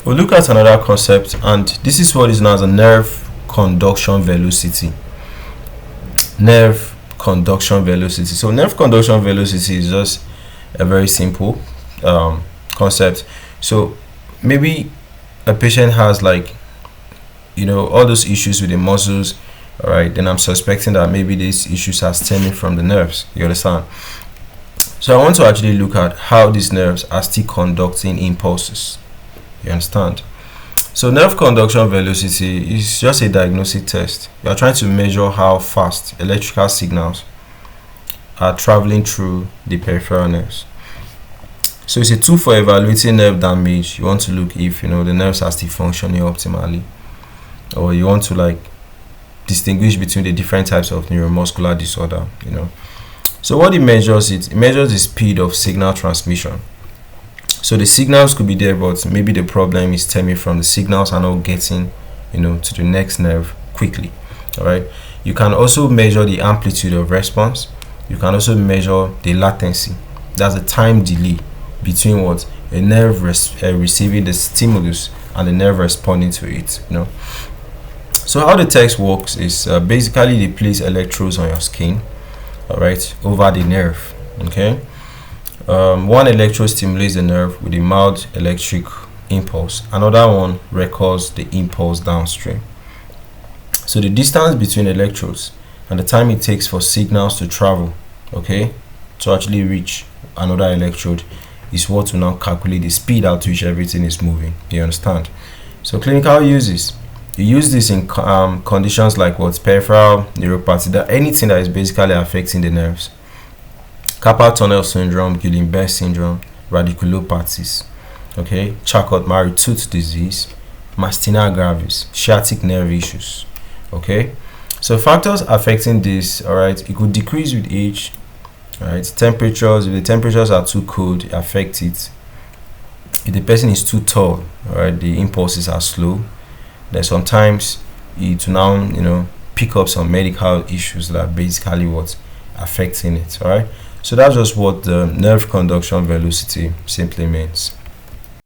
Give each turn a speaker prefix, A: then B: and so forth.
A: We'll look at another concept, and this is what is known as a nerve conduction velocity. Nerve conduction velocity. So nerve conduction velocity is just a very simple concept. So maybe a patient has, like, all those issues with the muscles, all right, then I'm suspecting that maybe these issues are stemming from the nerves. You understand? So I want to actually look at how these nerves are still conducting impulses. You understand? So nerve conduction velocity is just a diagnostic test. You are trying to measure how fast electrical signals are traveling through the peripheral nerves. So it's a tool for evaluating nerve damage. You want to look if the nerves are still functioning optimally, or you want to, like, distinguish between the different types of neuromuscular disorder. So what it measures the speed of signal transmission. So the signals could be there, but maybe the problem is stemming from the signals are not getting to the next nerve quickly. All right. You can also measure the amplitude of response. You can also measure the latency. That's the time delay between what a nerve receiving the stimulus and the nerve responding to it. So how the test works is basically they place electrodes on your skin, all right, over the nerve. Okay. One electrode stimulates the nerve with a mild electric impulse. Another one records the impulse downstream. So the distance between electrodes and the time it takes for signals to travel, okay, to actually reach another electrode is what will now calculate the speed at which everything is moving. You understand? So clinical uses. You use this in conditions like peripheral neuropathy, that anything that is basically affecting the nerves. Carpal tunnel syndrome, Guillain-Barré syndrome, radiculopathies, okay, Charcot-Marie tooth disease, myasthenia gravis, sciatic nerve issues, okay. So factors affecting this, all right, it could decrease with age, all right. Temperatures, if the temperatures are too cold, it affects it. If the person is too tall, all right, the impulses are slow. Then sometimes it will now pick up some medical issues that are basically what's affecting it. All right. So that's just what the nerve conduction velocity simply means.